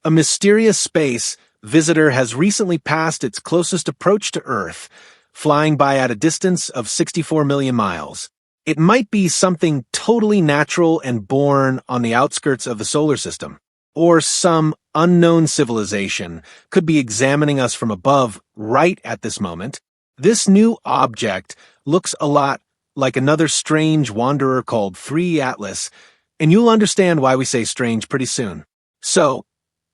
A mysterious space visitor has recently passed its closest approach to Earth, flying by at a distance of 64 million miles. It might be something totally natural and born on the outskirts of the solar system, or some unknown civilization could be examining us from above right at this moment. This new object looks a lot like another strange wanderer called 3 Atlas, and you'll understand why we say strange pretty soon. So,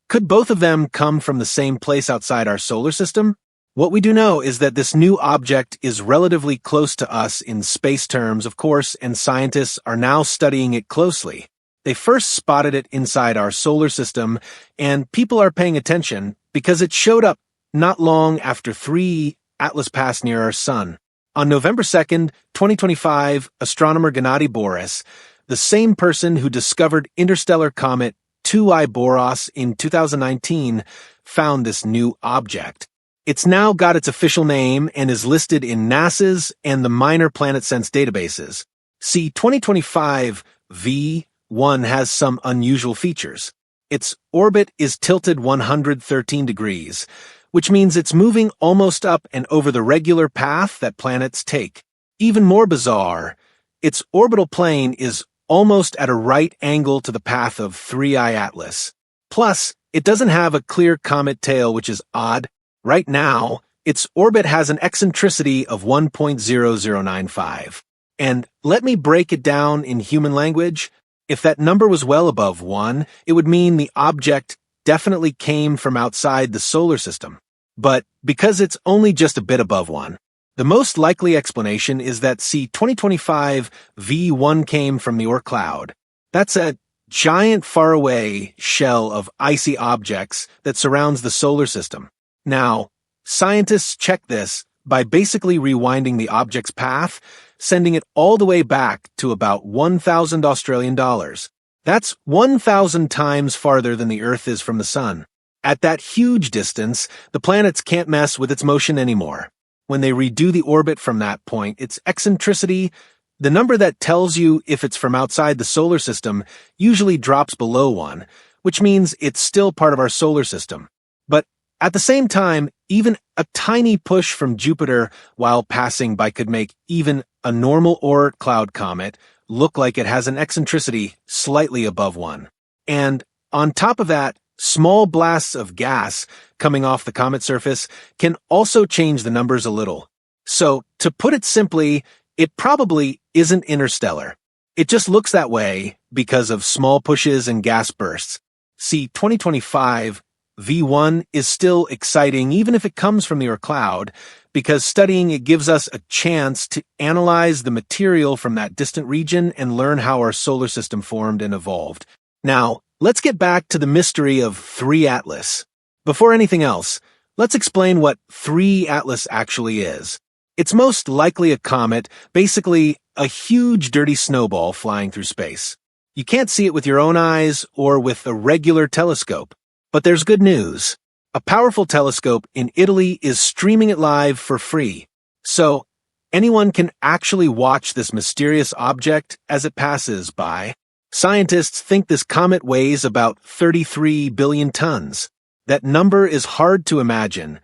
could both of them come from the same place outside our solar system? What we do know is that this new object is relatively close to us in space terms, of course, and scientists are now studying it closely. They first spotted it inside our solar system, and people are paying attention because it showed up not long after 3 Atlas passed near our sun. On November 2nd, 2025, astronomer Gennady Boris, the same person who discovered interstellar comet 2I Boros in 2019, found this new object. It's now got its official name and is listed in NASA's and the Minor Planet Sense databases. See, 2025 V1 has some unusual features. Its orbit is tilted 113 degrees, which means it's moving almost up and over the regular path that planets take. Even more bizarre, its orbital plane is almost at a right angle to the path of 3I Atlas. Plus, it doesn't have a clear comet tail, which is odd. Right now, its orbit has an eccentricity of 1.0095. And let me break it down in human language. If that number was well above 1, it would mean the object definitely came from outside the solar system. But because it's only just a bit above 1, the most likely explanation is that C2025 V1 came from the Oort cloud. That's a giant faraway shell of icy objects that surrounds the solar system. Now, scientists check this by basically rewinding the object's path, sending it all the way back to about 1,000 Australian dollars. That's 1,000 times farther than the Earth is from the Sun. At that huge distance, the planets can't mess with its motion anymore. When they redo the orbit from that point, its eccentricity, the number that tells you if it's from outside the solar system, usually drops below 1, which means it's still part of our solar system. But at the same time, even a tiny push from Jupiter while passing by could make even a normal Oort cloud comet look like it has an eccentricity slightly above 1. And on top of that, small blasts of gas coming off the comet surface can also change the numbers a little. So, to put it simply, it probably isn't interstellar. It just looks that way because of small pushes and gas bursts. See, 2025 V1 is still exciting even if it comes from the Oort cloud, because studying it gives us a chance to analyze the material from that distant region and learn how our solar system formed and evolved. Now, let's get back to the mystery of 3 Atlas. Before anything else, let's explain what 3 Atlas actually is. It's most likely a comet, basically a huge dirty snowball flying through space. You can't see it with your own eyes or with a regular telescope. But there's good news. A powerful telescope in Italy is streaming it live for free. So, anyone can actually watch this mysterious object as it passes by. Scientists think this comet weighs about 33 billion tons. That number is hard to imagine.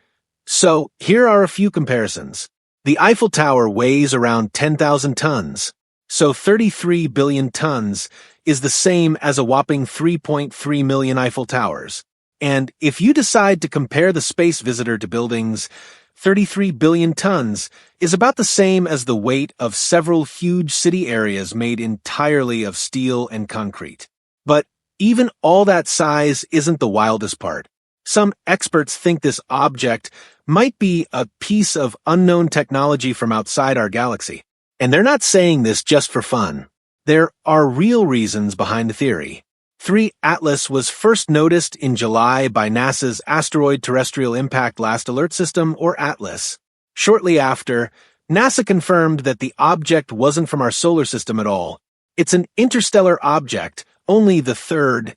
So, here are a few comparisons. The Eiffel Tower weighs around 10,000 tons. So 33 billion tons is the same as a whopping 3.3 million Eiffel Towers. And if you decide to compare the space visitor to buildings, 33 billion tons is about the same as the weight of several huge city areas made entirely of steel and concrete. But even all that size isn't the wildest part. Some experts think this object might be a piece of unknown technology from outside our galaxy. And they're not saying this just for fun. There are real reasons behind the theory. 3 Atlas was first noticed in July by NASA's Asteroid Terrestrial Impact Last Alert System, or ATLAS. Shortly after, NASA confirmed that the object wasn't from our solar system at all. It's an interstellar object, only the third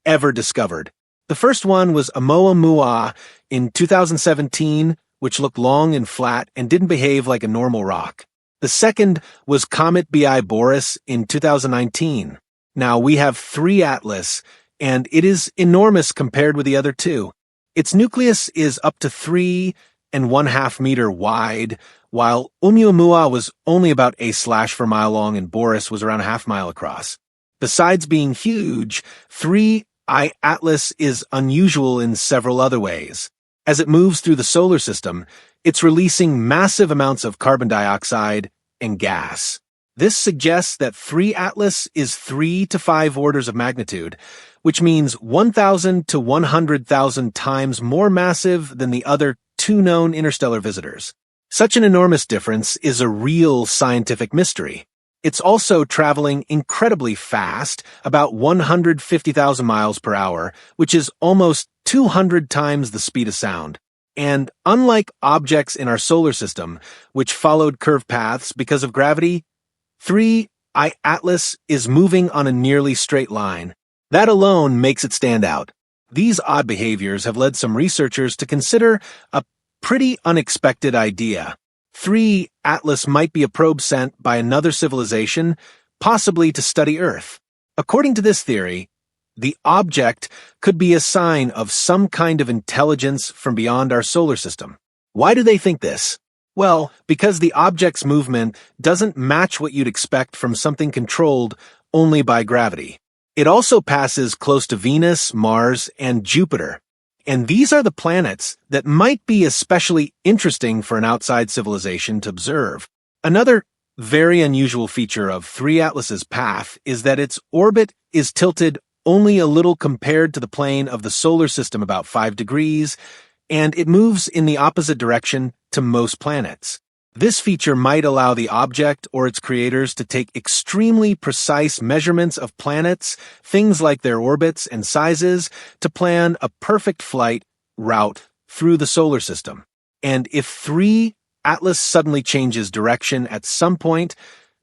ever discovered. The first one was Oumuamua in 2017, which looked long and flat and didn't behave like a normal rock. The second was Comet BI Boris in 2019. Now we have 3 Atlas and it is enormous compared with the other two. Its nucleus is up to 3.5 meters wide, while Oumuamua was only about a/4 mile long and Boris was around a half mile across. Besides being huge, 3I Atlas is unusual in several other ways. As it moves through the solar system, it's releasing massive amounts of carbon dioxide and gas. This suggests that 3 Atlas is 3 to 5 orders of magnitude, which means 1,000 to 100,000 times more massive than the other 2 known interstellar visitors. Such an enormous difference is a real scientific mystery. It's also traveling incredibly fast, about 150,000 miles per hour, which is almost 200 times the speed of sound. And unlike objects in our solar system, which followed curved paths because of gravity, 3I Atlas is moving on a nearly straight line. That alone makes it stand out. These odd behaviors have led some researchers to consider a pretty unexpected idea. 3 Atlas might be a probe sent by another civilization, possibly to study Earth. According to this theory, the object could be a sign of some kind of intelligence from beyond our solar system. Why do they think this? Well, because the object's movement doesn't match what you'd expect from something controlled only by gravity. It also passes close to Venus, Mars, and Jupiter. And these are the planets that might be especially interesting for an outside civilization to observe. Another very unusual feature of 3 Atlas's path is that its orbit is tilted only a little compared to the plane of the solar system, about 5 degrees, and it moves in the opposite direction to most planets. This feature might allow the object or its creators to take extremely precise measurements of planets, things like their orbits and sizes, to plan a perfect flight route through the solar system. And if 3 Atlas suddenly changes direction at some point,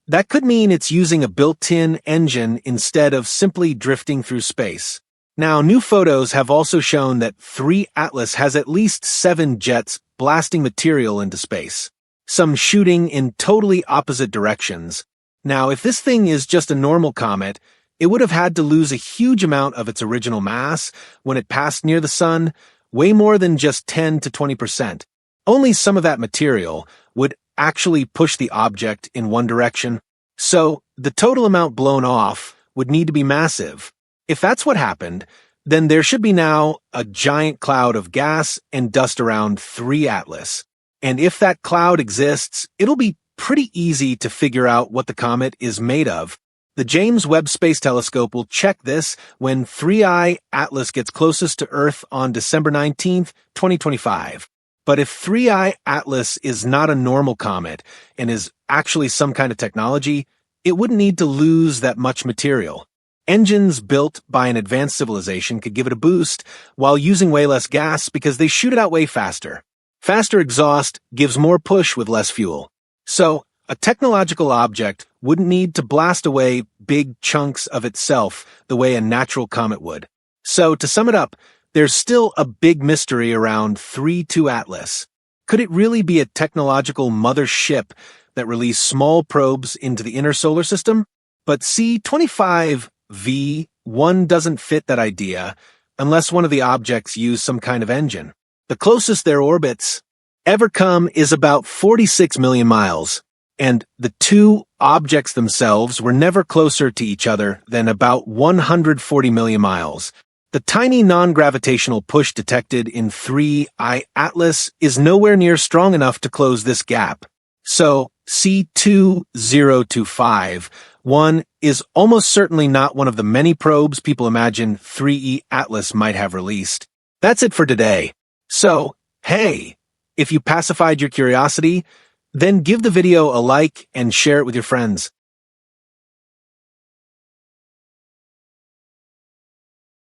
that could mean it's using a built-in engine instead of simply drifting through space. Now, new photos have also shown that 3 Atlas has at least 7 jets blasting material into space, some shooting in totally opposite directions. Now, if this thing is just a normal comet, it would have had to lose a huge amount of its original mass when it passed near the sun, way more than just 10 to 20%. Only some of that material would actually push the object in one direction. So, the total amount blown off would need to be massive. If that's what happened, then there should be now a giant cloud of gas and dust around 3 Atlas. And if that cloud exists, it'll be pretty easy to figure out what the comet is made of. The James Webb Space Telescope will check this when 3I Atlas gets closest to Earth on December 19th, 2025. But if 3I Atlas is not a normal comet and is actually some kind of technology, it wouldn't need to lose that much material. Engines built by an advanced civilization could give it a boost while using way less gas because they shoot it out way faster. Faster exhaust gives more push with less fuel. So, a technological object wouldn't need to blast away big chunks of itself the way a natural comet would. So, to sum it up, there's still a big mystery around 3-2 Atlas. Could it really be a technological mothership that released small probes into the inner solar system? But C25V1 doesn't fit that idea unless one of the objects used some kind of engine. The closest their orbits ever come is about 46 million miles, and the two objects themselves were never closer to each other than about 140 million miles. The tiny non-gravitational push detected in 3I Atlas is nowhere near strong enough to close this gap. So, C2025-1 is almost certainly not one of the many probes people imagine 3E Atlas might have released. That's it for today. So, hey, if you pacified your curiosity, then give the video a like and share it with your friends.